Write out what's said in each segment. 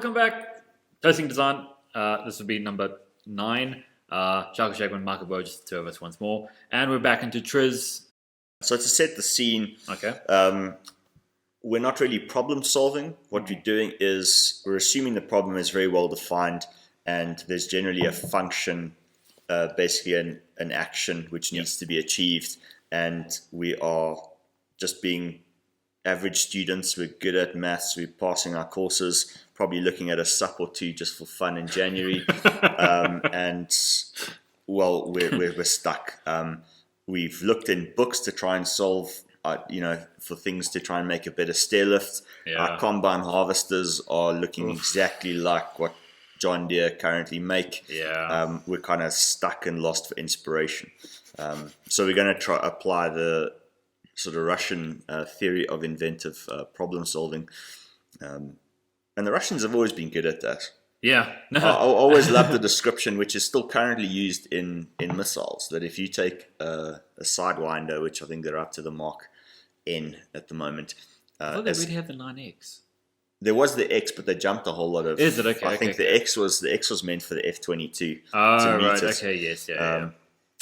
welcome back. Testing design. This will be number 9. Schekman, Michael Boer, just the two of us once more. And we're back into TRIZ. So to set the scene, Okay. we're not really problem solving. What we're doing is we're assuming the problem is very well defined and there's generally a function, basically an action which needs to be achieved. And we are just being average students. We're good at maths. We're passing our courses, probably looking at a sup or two just for fun in January. And well, we're stuck. We've looked in books to try and solve, for things to try and make a better stair lift. Yeah. Our combine harvesters are looking exactly like what John Deere currently make. Yeah. We're kind of stuck and lost for inspiration. So we're going to try apply the sort of Russian theory of inventive problem solving. And the Russians have always been good at that. Yeah. I always love the description, which is still currently used in missiles, that if you take a Sidewinder, which I think they're up to the Mark N at the moment. I thought they really have the 9X. There was the X, but they jumped a whole lot of... Is it? Okay. I think the X was meant for the F-22. Oh, right. Okay, yes. Yeah.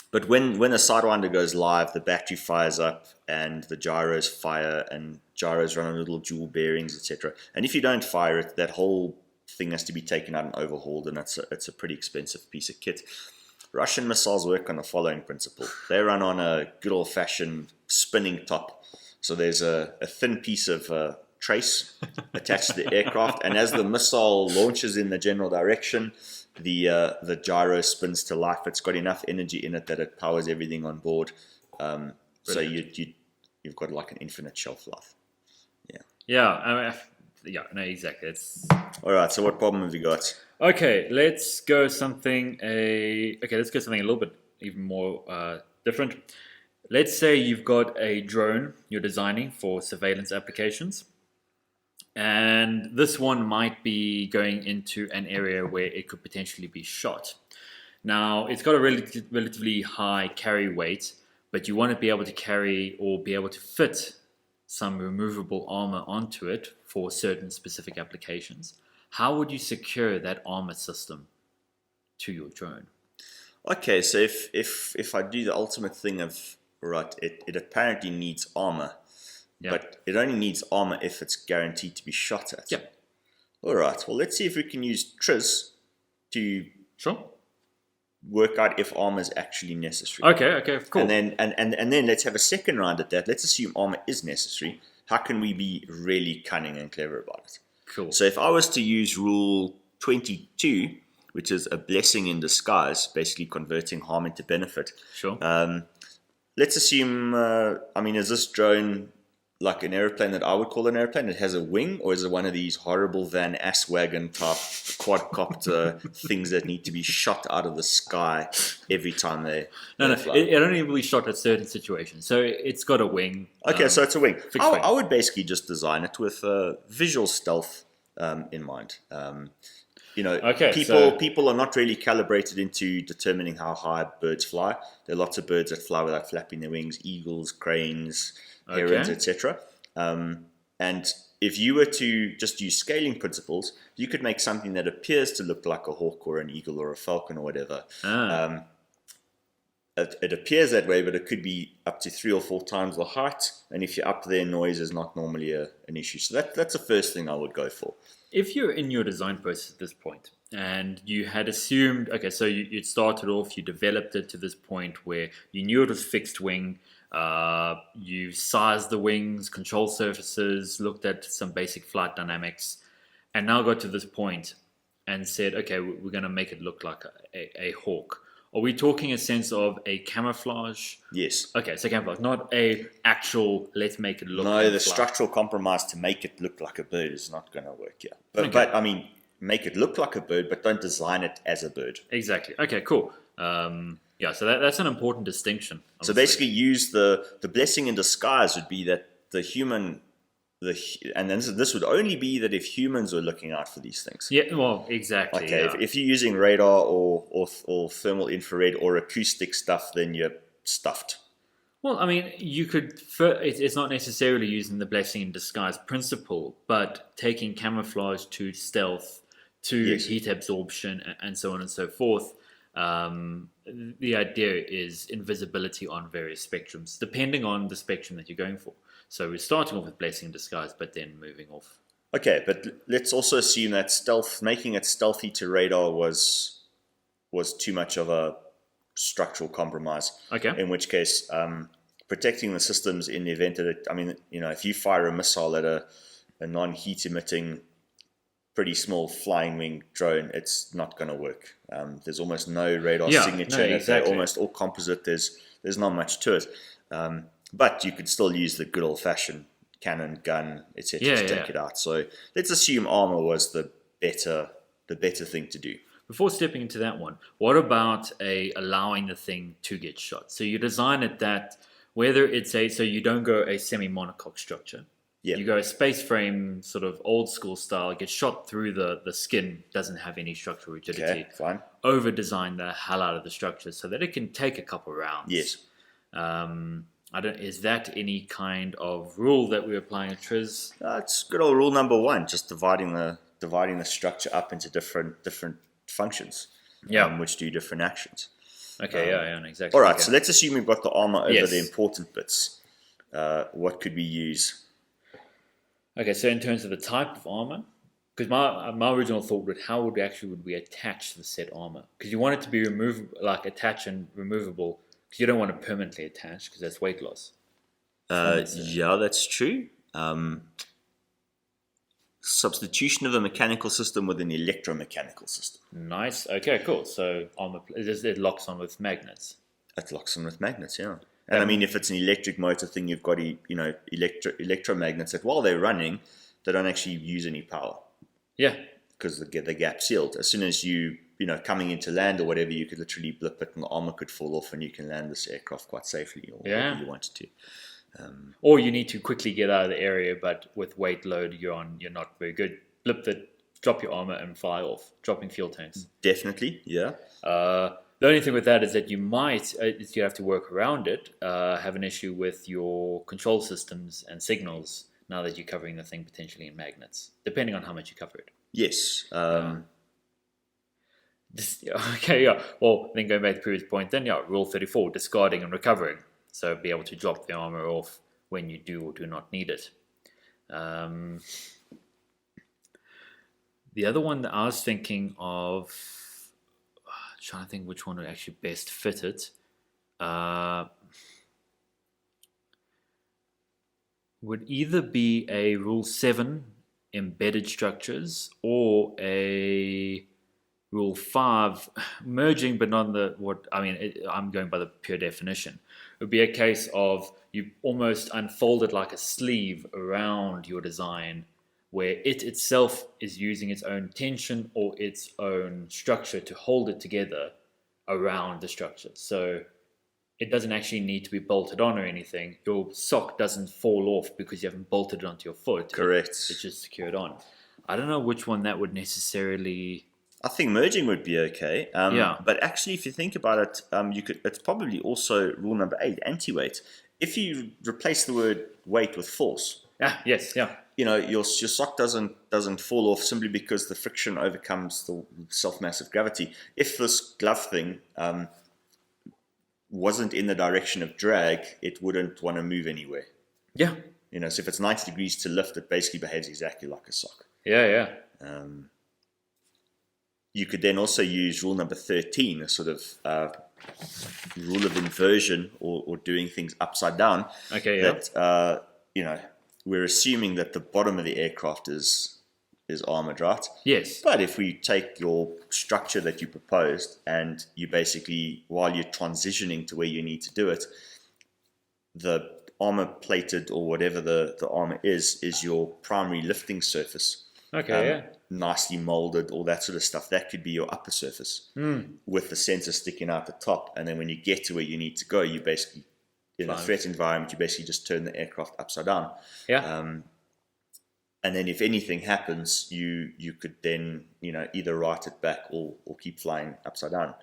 But when the Sidewinder goes live, the battery fires up and the gyros fire, and gyros run on little jewel bearings, etc. And if you don't fire it, that whole thing has to be taken out and overhauled, and it's a pretty expensive piece of kit. Russian missiles work on the following principle. They run on a good old-fashioned spinning top. So there's a thin piece of trace attached to the aircraft, and as the missile launches in the general direction, the gyro spins to life. It's got enough energy in it that it powers everything on board. So you've got like an infinite shelf life. Yeah. No, exactly. All right. So what problem have you got? Okay, let's go something a little bit even more different. Let's say you've got a drone you're designing for surveillance applications, and this one might be going into an area where it could potentially be shot. Now, it's got a relatively high carry weight, but you want to be able to carry or be able to fit some removable armor onto it for certain specific applications. How would you secure that armor system to your drone? Okay, so if I do the ultimate thing of, right, it apparently needs armor, but it only needs armor if it's guaranteed to be shot at. Yeah. All right, well, let's see if we can use TRIZ to Sure. work out if armor is actually necessary. Okay, cool. And then let's have a second round at that. Let's assume armor is necessary. How can we be really cunning and clever about it? Cool. So if I was to use rule 22, which is a blessing in disguise, basically converting harm into benefit. Sure. Let's assume, is this drone like an airplane that I would call an airplane? It has a wing, or is it one of these horrible Van Asswagen type quadcopter things that need to be shot out of the sky every time they fly? It only will be shot at certain situations. So it's got a wing. Okay, so it's a wing. Fixed wing. I would basically just design it with visual stealth in mind. People are not really calibrated into determining how high birds fly. There are lots of birds that fly without flapping their wings: eagles, cranes, herons, etc. And if you were to just use scaling principles, you could make something that appears to look like a hawk or an eagle or a falcon or whatever. It appears that way, but it could be up to 3 or 4 times the height. And if you're up there, noise is not normally an issue. So that's the first thing I would go for. If you're in your design process at this point and you had assumed, so you'd started off, you developed it to this point where you knew it was fixed wing, you sized the wings, control surfaces, looked at some basic flight dynamics, and now got to this point and said, okay, we're going to make it look like a hawk. Are we talking a sense of a camouflage? Yes. Okay, so camouflage, not a actual, let's make it look like No, the camouflage. structural compromise to make it look like a bird is not going to work here. But make it look like a bird, but don't design it as a bird. Exactly. Okay, cool. So that's an important distinction. So basically use the blessing in disguise would be that the human... and then this would only be that if humans were looking out for these things. Yeah, well, exactly. Okay, yeah. if you're using radar or thermal infrared or acoustic stuff, then you're stuffed. Well, I mean, you could. It's not necessarily using the blessing in disguise principle, but taking camouflage to stealth to Yes. heat absorption and so on and so forth. The idea is invisibility on various spectrums, depending on the spectrum that you're going for. So we're starting off with blessing in disguise, but then moving off. Okay, but let's also assume that making it stealthy to radar was too much of a structural compromise. Okay. In which case, protecting the systems in the event that if you fire a missile at a non-heat emitting, pretty small flying wing drone, it's not going to work. There's almost no radar signature. No, exactly. They're almost all composite. There's not much to it. But you could still use the good old-fashioned cannon, gun, etc. to take it out. So let's assume armor was the better thing to do. Before stepping into that one, what about allowing the thing to get shot? So you design it that whether it's so you don't go a semi-monocoque structure. Yeah. You go a space frame, sort of old school style, get shot through the skin, doesn't have any structural rigidity. Okay, fine. Over design the hell out of the structure so that it can take a couple rounds. Yes. Is that any kind of rule that we're applying at TRIZ? It's good old rule number 1, just dividing the structure up into different functions. Which do different actions. Okay, exactly. All right, okay. so let's assume we've got the armor over Yes. the important bits. What could we use? Okay, so in terms of the type of armor, because my original thought would how would we attach the set armor? Because you want it to be attach and removable. Because you don't want it permanently attached because that's weight loss. Yeah, that's true. Substitution of a mechanical system with an electromechanical system. Nice. Okay, cool. So armor it locks on with magnets. It locks on with magnets, yeah. And I mean, if it's an electric motor thing, you've got electromagnets that while they're running, they don't actually use any power. Yeah. Because the gap's sealed. As soon as you coming into land or whatever, you could literally blip it and the armor could fall off and you can land this aircraft quite safely or whatever you wanted to. Or you need to quickly get out of the area, but with weight load you're not very good. Drop your armor and fly off, dropping fuel tanks. Definitely, yeah. The only thing with that is that you might, you have to work around it, have an issue with your control systems and signals now that you're covering the thing potentially in magnets, depending on how much you cover it. Yes. Okay, yeah. Well, then going back to the previous point, then rule 34, discarding and recovering. So be able to drop the armor off when you do or do not need it. The other one that I was thinking of, trying to think which one would actually best fit it, would either be a Rule 7 embedded structures or a Rule 5 merging, but not I'm going by the pure definition. It would be a case of you almost unfold it like a sleeve around your design where it itself is using its own tension or its own structure to hold it together around the structure. So it doesn't actually need to be bolted on or anything. Your sock doesn't fall off because you haven't bolted it onto your foot. Correct. It's just secured on. I don't know which one that would necessarily... I think merging would be okay. Yeah. But actually, if you think about it, it's probably also rule number 8, anti-weight. If you replace the word weight with force... yes, yeah. Your sock doesn't fall off simply because the friction overcomes the self-massive gravity. If this glove thing wasn't in the direction of drag, it wouldn't want to move anywhere. Yeah. So if it's 90 degrees to lift, it basically behaves exactly like a sock. Yeah. You could then also use rule number 13, a sort of rule of inversion or doing things upside down. Okay, yeah. That, we're assuming that the bottom of the aircraft is armored, right? Yes. But if we take your structure that you proposed and you basically, while you're transitioning to where you need to do it, the armor plated or whatever the armor is your primary lifting surface. Okay, yeah. Nicely molded, all that sort of stuff. That could be your upper surface with the sensor sticking out the top. And then when you get to where you need to go, you basically, in a threat environment, you basically just turn the aircraft upside down. Yeah. And then if anything happens, you could then, either right it back or keep flying upside down.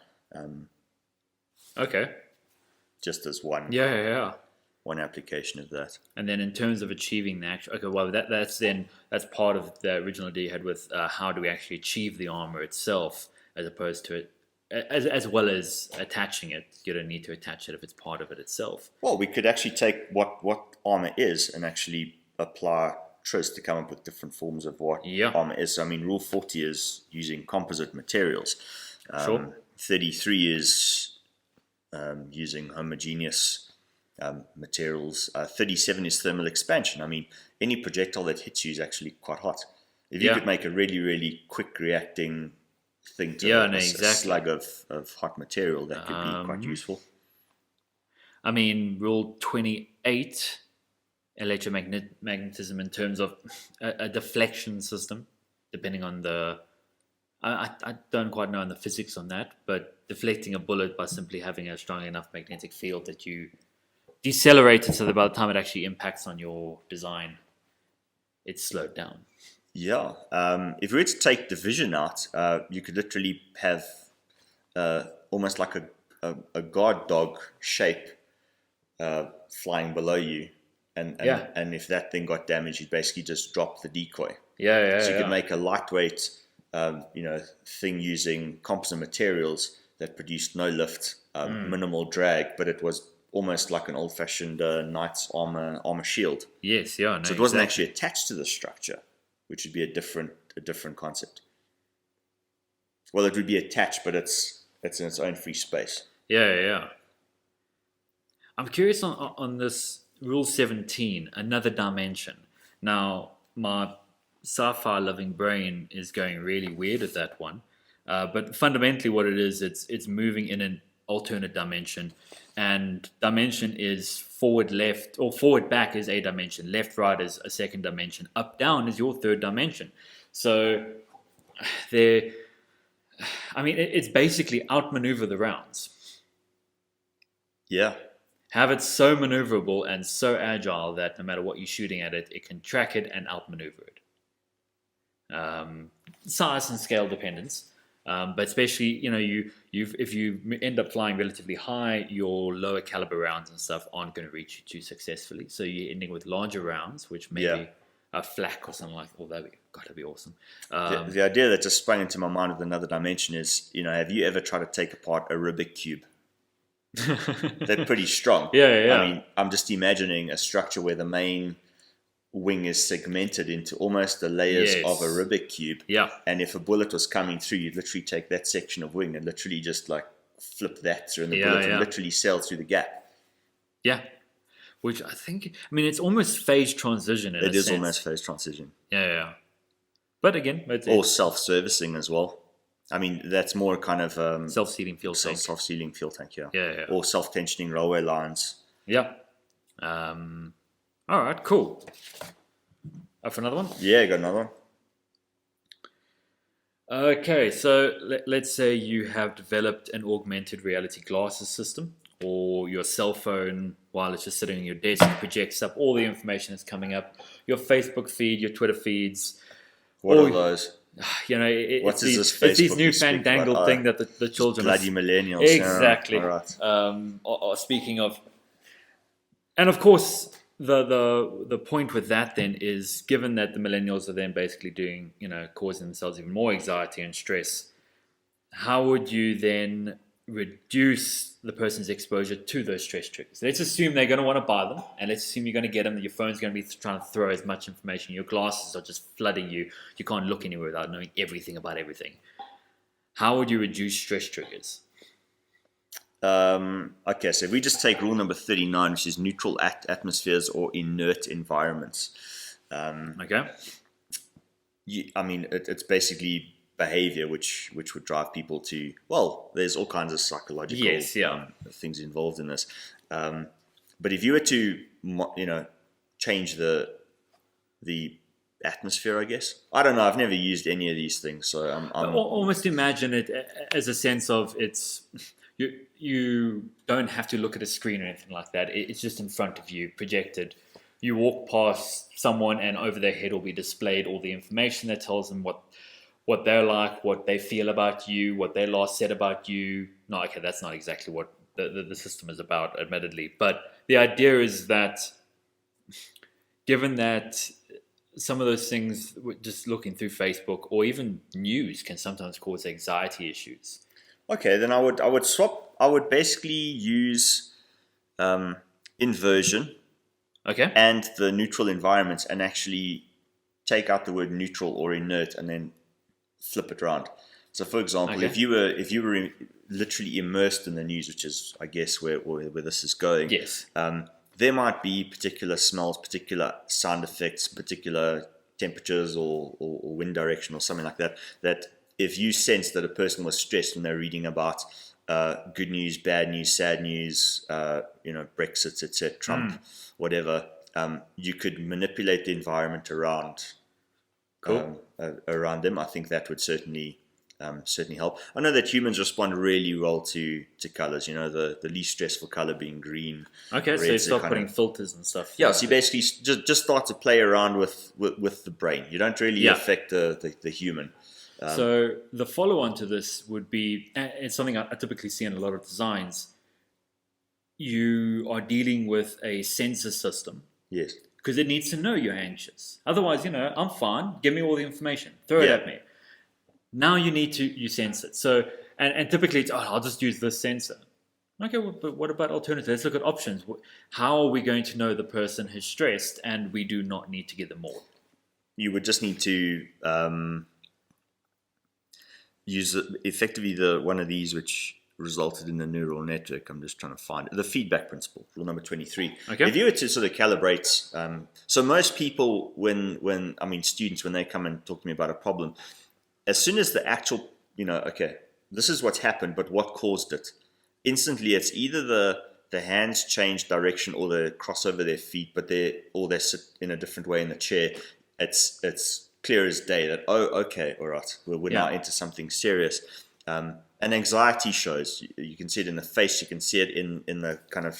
Okay. Just as one one application of that. And then in terms of achieving the actual, okay, well that's part of the original idea you had with how do we actually achieve the armor itself, as opposed to it, as well as attaching it. You don't need to attach it if it's part of it itself. Well, we could actually take what armor is and actually apply TRIZ to come up with different forms of what armor is. So, I mean, Rule 40 is using composite materials. Sure. 33 is using homogeneous materials. 37 is thermal expansion. I mean, any projectile that hits you is actually quite hot. If you could make a really, really quick reacting thing to a slug of hot material, that could be quite useful. I mean, Rule 28, electromagnetism in terms of a deflection system, depending on the... I don't quite know on the physics on that, but deflecting a bullet by simply having a strong enough magnetic field that you decelerate it so that by the time it actually impacts on your design, it's slowed down. Yeah. If we were to take division out, you could literally have almost like a guard dog shape flying below you. And if that thing got damaged, you'd basically just drop the decoy. So you could make a lightweight thing using composite materials that produced no lift, minimal drag, but it was almost like an old-fashioned knight's armor shield. Yes, yeah. No, so it wasn't actually attached to the structure, which would be a different concept. Well, it would be attached, but it's in its own free space. Yeah. I'm curious on this Rule 17, another dimension. Now, my sci-fi loving brain is going really weird at that one. But fundamentally what it is, it's moving in an alternate dimension. And dimension is forward left, or forward back is a dimension. Left right is a second dimension. Up down is your third dimension. So it's basically outmaneuver the rounds. Yeah. Have it so maneuverable and so agile that no matter what you're shooting at it, it can track it and outmaneuver it. Size and scale dependence, but especially if you end up flying relatively high, your lower caliber rounds and stuff aren't going to reach you too successfully. So you're ending with larger rounds, which maybe a flak or something like that. Oh, that'd be awesome. The idea that just sprang into my mind with another dimension is, have you ever tried to take apart a Rubik cube? They're pretty strong. Yeah. I mean, I'm just imagining a structure where the main wing is segmented into almost the layers of a Rubik cube. Yeah. And if a bullet was coming through, you'd literally take that section of wing and literally just like flip that through, and the bullet would literally sail through the gap. Yeah. Which it's almost phase transition in a sense. It is almost phase transition. Yeah. But again, or self-servicing as well. I mean, that's more kind of self-sealing fuel tank. Self-sealing fuel tank, Yeah. Or self-tensioning railway lines. Yeah. All right, cool. Up for another one? Yeah, got another one. Okay, so let's say you have developed an augmented reality glasses system, or your cell phone, while it's just sitting on your desk, projects up all the information that's coming up, your Facebook feed, your Twitter feeds. What are those? It's these new fandangled thing that the children... Bloody millennials. Exactly. All right. Speaking of... And of course... The point with that then is, given that the millennials are then basically doing, causing themselves even more anxiety and stress, how would you then reduce the person's exposure to those stress triggers? Let's assume they're going to want to buy them, and let's assume you're going to get them, that your phone's going to be trying to throw as much information. Your glasses are just flooding you. You can't look anywhere without knowing everything about everything. How would you reduce stress triggers? Okay, so if we just take rule number 39, which is neutral atmospheres or inert environments. Okay. It's basically behavior which would drive people to, well, there's all kinds of psychological things involved in this. But if you were to, change the atmosphere, I guess. I don't know. I've never used any of these things, so I'm almost imagine it as a sense of it's... You don't have to look at a screen or anything like that. It's just in front of you, projected. You walk past someone and over their head will be displayed all the information that tells them what they're like, what they feel about you, what they last said about you. No, okay, that's not exactly what the system is about, admittedly. But the idea is that, given that some of those things, just looking through Facebook or even news, can sometimes cause anxiety issues. Okay, then I would swap. I would basically use inversion Okay. and the neutral environments, and actually take out the word neutral or inert, and then flip it around. So, for example, Okay. if you were literally immersed in the news, which is, I guess, where this is going. Yes. There might be particular smells, particular sound effects, particular temperatures, or wind direction, or something like that. That if you sense that a person was stressed when they're reading about good news, bad news, sad news, Brexit, etc., Trump, whatever, you could manipulate the environment around around them. I think that would certainly help. I know that humans respond really well to colors. The least stressful color being green. Okay, so you start putting filters and stuff. Yeah, so you basically just start to play around with the brain. You don't really affect the human. So the follow-on to this would be, it's something I typically see in a lot of designs. You are dealing with a sensor system. Yes. Because it needs to know you're anxious. Otherwise, I'm fine. Give me all the information. Throw it at me. Now you sense it. So, and typically it's, I'll just use this sensor. Okay, well, but what about alternatives? Let's look at options. How are we going to know the person is stressed and we do not need to give them more? You would just need to use effectively one of these which resulted in the neural network. I'm just trying to find it. The feedback principle, rule number 23. Okay. If you were to sort of calibrate, so most people, students, when they come and talk to me about a problem, as soon as the actual, okay, this is what's happened, but what caused it? Instantly, it's either the hands change direction or they cross over their feet, they sit in a different way in the chair. It's clear as day that, okay, all right, we're now into something serious. And anxiety shows. You can see it in the face. You can see it in the kind of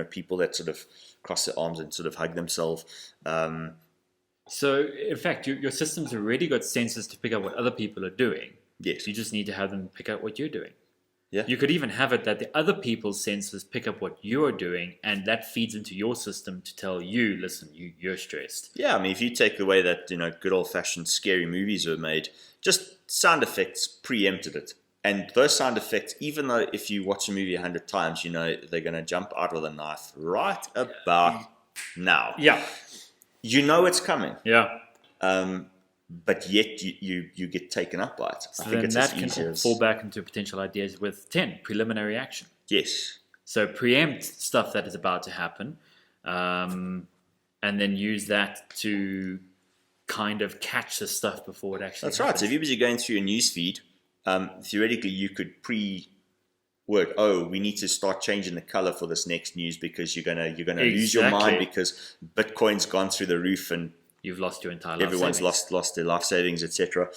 people that sort of cross their arms and sort of hug themselves. So, in fact, your system's already got sensors to pick up what other people are doing. Yes. You just need to have them pick up what you're doing. Yeah. You could even have it that the other people's sensors pick up what you're doing, and that feeds into your system to tell you, listen, you're stressed. Yeah, if you take the way that good old-fashioned scary movies were made, just sound effects preempted it. And those sound effects, even though if you watch a movie 100 times, they're going to jump out with a knife right about now. Yeah. It's coming. Yeah. But yet you get taken up by it. So I think it's that can fall back into potential ideas with 10, preliminary action. Yes. So preempt stuff that is about to happen, and then use that to kind of catch the stuff before it actually happens. Right. So if you're busy going through your news feed, theoretically you could work, we need to start changing the color for this next news because you're gonna lose your mind because Bitcoin's gone through the roof and you've lost your entire life everyone's savings. lost their life savings, etc.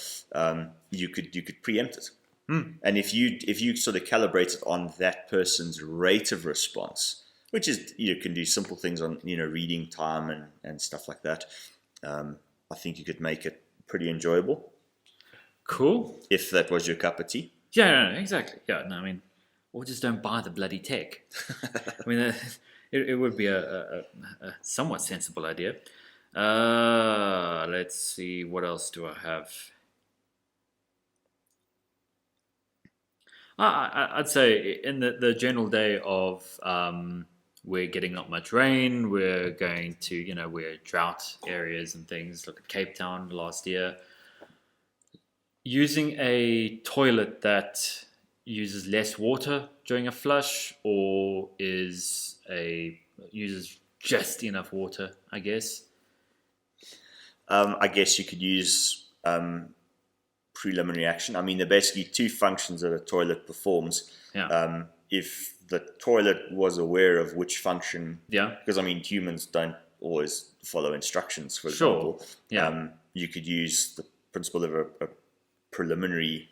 You could preempt it. And if you sort of calibrate it on that person's rate of response, which is you can do simple things on reading time and stuff like that, I think you could make it pretty enjoyable. Cool. If that was your cup of tea. Yeah, no, exactly. Yeah, no, or just don't buy the bloody tech. It would be a somewhat sensible idea. Let's see, what else do I have? I'd say in the general day of we're getting not much rain, we're going to, we're drought areas and things. Look at Cape Town last year. Using a toilet that uses less water during a flush or uses just enough water, I guess. I guess you could use preliminary action. There are basically two functions that a toilet performs. Yeah. If the toilet was aware of which function, because humans don't always follow instructions, for example. Yeah. You could use the principle of a preliminary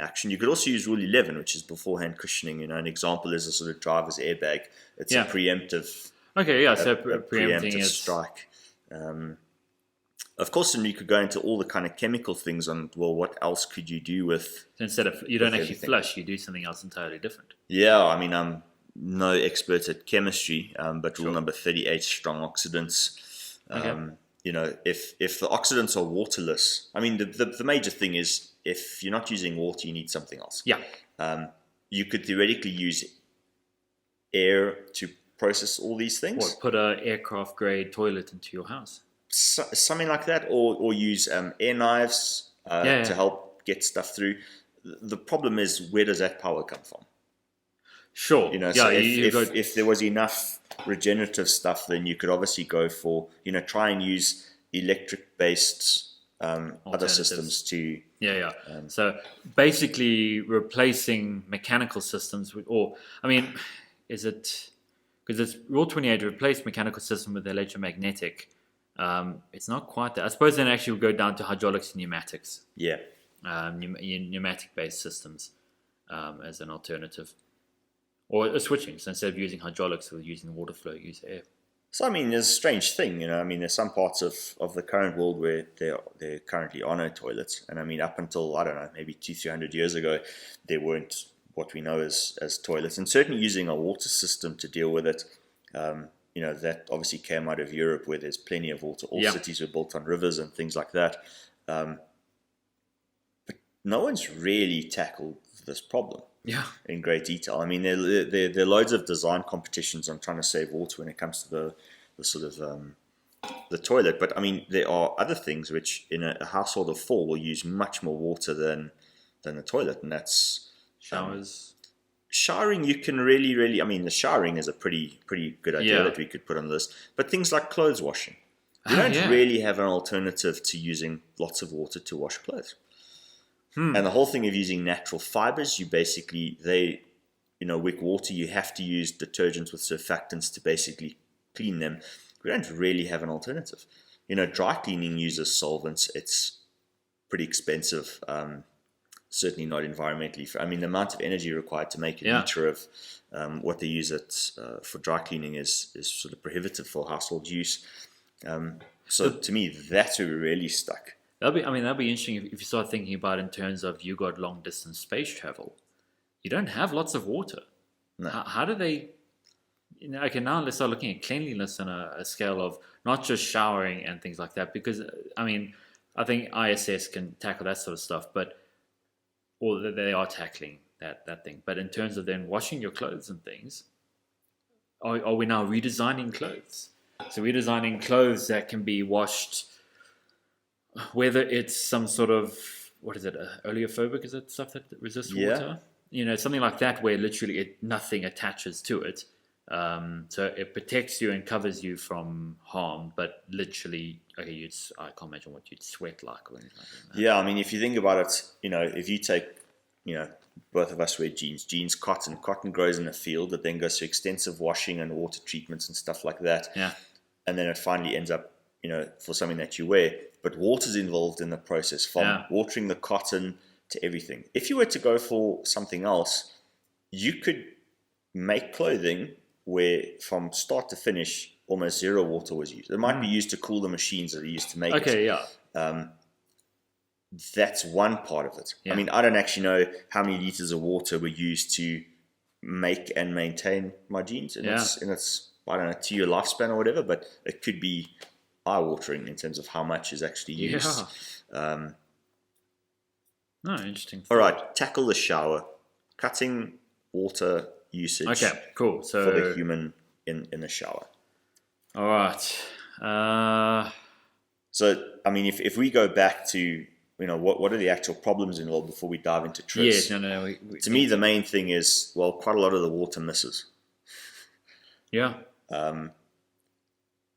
action. You could also use Rule 11, which is beforehand cushioning. An example is a sort of driver's airbag. It's a preemptive. Okay, yeah. So preempting preemptive strike. Of course, then you could go into all the kind of chemical things on, what else could you do with... So instead of, you don't actually flush, you do something else entirely different. Yeah, no expert at chemistry, but rule Sure. number 38, strong oxidants. Okay. If the oxidants are waterless, I mean, the major thing is if you're not using water, you need something else. Yeah. You could theoretically use air to process all these things. What, put a aircraft grade toilet into your house? Something like that, or use air knives to help get stuff through. The problem is, where does that power come from? Sure. So if there was enough regenerative stuff, then you could obviously go for, try and use electric-based other systems to... So basically replacing mechanical systems with, is it, because it's Rule 28 to replace mechanical system with electromagnetic. It's not quite that. I suppose then actually we'll go down to hydraulics and pneumatics. Yeah. Pneumatic-based systems as an alternative. Or switching. So instead of using hydraulics, we're using water flow, use air. So, I mean, there's a strange thing, there's some parts of the current world where there currently are no toilets. And I mean, up until, I don't know, maybe 200-300 years ago, there weren't what we know as toilets. And certainly using a water system to deal with it, that obviously came out of Europe where there's plenty of water. All cities were built on rivers and things like that. But no one's really tackled this problem. In great detail. I mean, there are loads of design competitions on trying to save water when it comes to the sort of the toilet. But I mean, there are other things which in a household of 4 will use much more water than the toilet, and that's showers. Showering, you can really. I mean, the showering is a pretty good idea that we could put on the list. But things like clothes washing, you don't really have an alternative to using lots of water to wash clothes. And the whole thing of using natural fibers, with water, you have to use detergents with surfactants to basically clean them. We don't really have an alternative. Dry cleaning uses solvents. It's pretty expensive. Certainly not environmentally. I mean, the amount of energy required to make a liter of what they use for dry cleaning is sort of prohibitive for household use. So to me, that's where we're really stuck. That'll be interesting if you start thinking about it in terms of you got long distance space travel. You don't have lots of water. No. How do they? Okay, now let's start looking at cleanliness on a scale of not just showering and things like that. Because I think ISS can tackle that sort of stuff, or they are tackling that thing. But in terms of then washing your clothes and things, are we now redesigning clothes? So redesigning clothes that can be washed. Whether it's some sort of, what is it, oleophobic, is it stuff that resists water? Something like that where literally nothing attaches to it. So it protects you and covers you from harm, but literally, I can't imagine what you'd sweat like or anything like that. Yeah, I mean, if you think about it, if you take, both of us wear jeans, cotton grows in a field that then goes through extensive washing and water treatments and stuff like that. Yeah. And then it finally ends up, for something that you wear. But water's involved in the process, from watering the cotton to everything. If you were to go for something else, you could make clothing where from start to finish, almost zero water was used. It might be used to cool the machines that are used to make it. Okay, yeah. That's one part of it. Yeah. I mean, I don't actually know how many liters of water were used to make and maintain my jeans in its I don't know, 2-year lifespan or whatever, but it could be eye-watering in terms of how much is actually used. Interesting. All right, tackle the shower. Cutting water usage. Okay, cool. So for the human in the shower. All right. So, I mean, if we go back to, what are the actual problems involved before we dive into TRIZ? Yes, no. To me, the main thing is, quite a lot of the water misses. Yeah.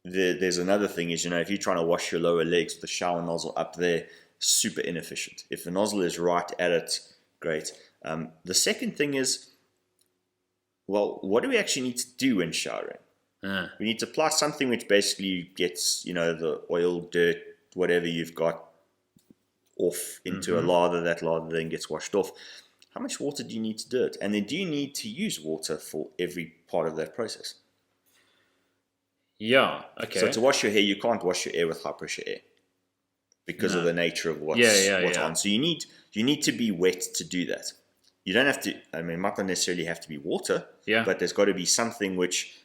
There's another thing is, if you're trying to wash your lower legs with the shower nozzle up there, super inefficient. If the nozzle is right at it, great. The second thing is, what do we actually need to do when showering? We need to apply something which basically gets, the oil, dirt, whatever you've got off into a lather. That lather then gets washed off. How much water do you need to do it? And then do you need to use water for every part of that process? Yeah, okay. So to wash your hair, you can't wash your hair with high pressure air because of the nature of what's on. So you need to be wet to do that. you don't have to. I mean, it might not necessarily have to be water. Yeah. But there's got to be something which,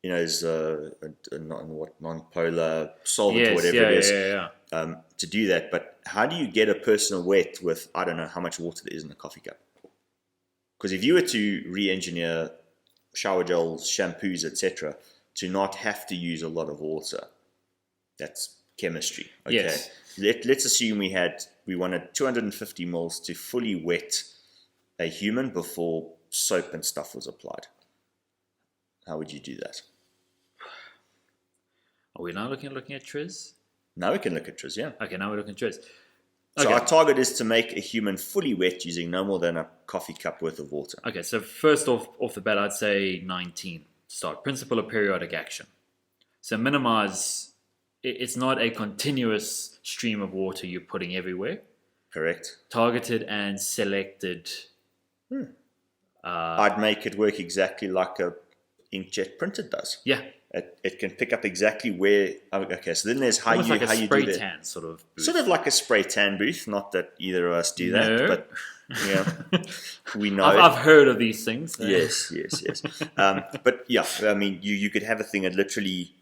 is a non-polar solvent or whatever it is. To do that. But how do you get a person wet with, I don't know how much water there is in a coffee cup? Because if you were to re-engineer shower gels, shampoos, etc., to not have to use a lot of water, that's chemistry. Okay. Yes. Let's assume we wanted 250 mils to fully wet a human before soap and stuff was applied. How would you do that? Are we now looking at TRIZ? Now we can look at TRIZ, yeah. Okay, now we're looking at TRIZ. So Okay. our target is to make a human fully wet using no more than a coffee cup worth of water. Okay, so first off the bat, I'd say 19. Start. Principle of periodic action. So minimize, it's not a continuous stream of water you're putting everywhere. Correct. Targeted and selected. I'd make it work exactly like a inkjet printer does. Yeah. It can pick up exactly where. Okay, so then there's how Almost you like a how you spray do that. tan sort of booth. Sort of like a spray tan booth. Not that either of us do that, No. but yeah, we know. I've heard of these things. Yes. But yeah, I mean, you could have a thing that literally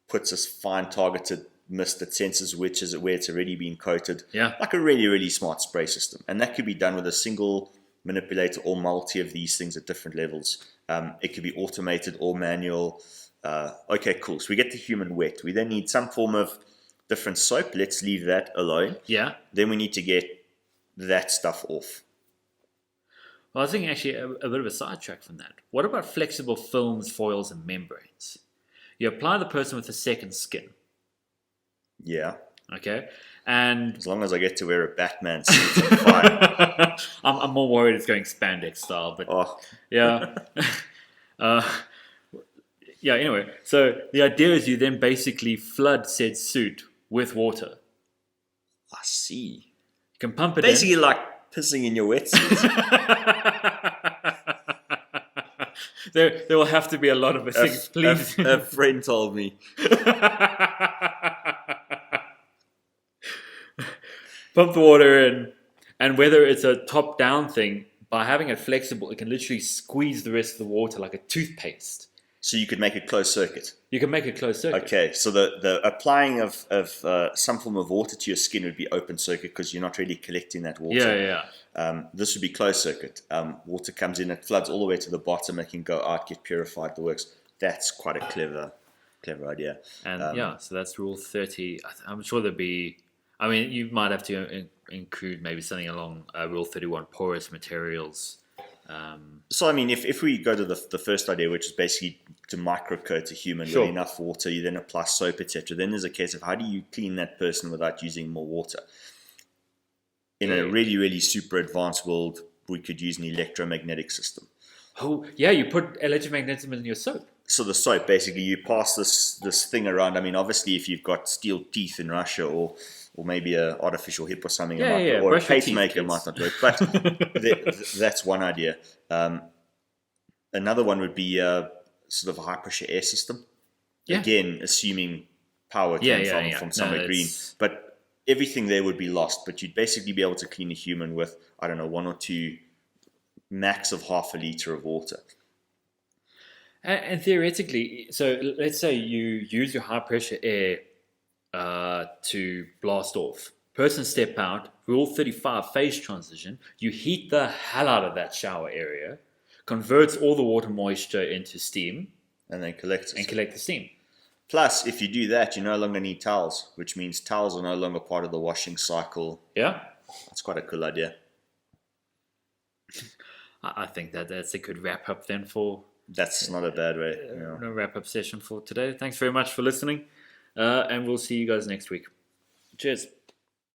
puts a fine targeted mist that senses where it's already been coated. Yeah. Like a really, really smart spray system. And that could be done with a single manipulator or multi of these things at different levels. It could be automated or manual. Okay, cool. So we get the human wet. We then need some form of different soap. Let's leave that alone. Yeah. Then we need to get that stuff off. Well, I was thinking actually a bit of a sidetrack from that. What about flexible films, foils, and membranes? You apply the person with a second skin. Yeah. Okay. And As long as I get to wear a Batman suit, I'm fine. I'm more worried it's going spandex style, but Oh, yeah. Yeah, anyway. So the idea is you then basically flood said suit with water. I see. You can pump it Basically like pissing in your wetsuit. There will have to be a lot of things, please. A friend told me. Pump the water in, and whether it's a top-down thing, by having it flexible, it can literally squeeze the rest of the water like a toothpaste. So you could make a closed circuit. You can make a closed circuit. Okay, so the applying of some form of water to your skin would be open circuit because you're not really collecting that water. Yeah. This would be closed circuit. Water comes in, it floods all the way to the bottom, it can go out, get purified, the works. That's quite a clever idea. And so that's rule 30. I'm sure there'd be, I mean, you might have to include maybe something along rule 31, porous materials. So, I mean, if we go to the first idea, which is basically to microcoat a human Sure. with enough water, you then apply soap, etc. Then there's a case of how do you clean that person without using more water? In a really, really super advanced world, we could use an electromagnetic system. Oh, yeah, you put electromagnetism in your soap. So the soap, basically, you pass this thing around. I mean, obviously, if you've got steel teeth in Russia or maybe an artificial hip or something, or a Brush your teeth, pacemaker kids. might not work. But that's one idea. Another one would be sort of a high-pressure air system. Yeah. Again, assuming power came from somewhere green. But everything there would be lost. But you'd basically be able to clean a human with, I don't know, 1 or 2, max of half a liter of water. And theoretically, so let's say you use your high pressure air to blast off. Person step out, rule 35 phase transition, you heat the hell out of that shower area, converts all the water moisture into steam, And then collect it. and collect the steam. Plus, if you do that, you no longer need towels, which means towels are no longer part of the washing cycle. Yeah? That's quite a cool idea. I think that's a good wrap up then for That's not a bad way. no wrap up session for today. Thanks very much for listening, and we'll see you guys next week. Cheers.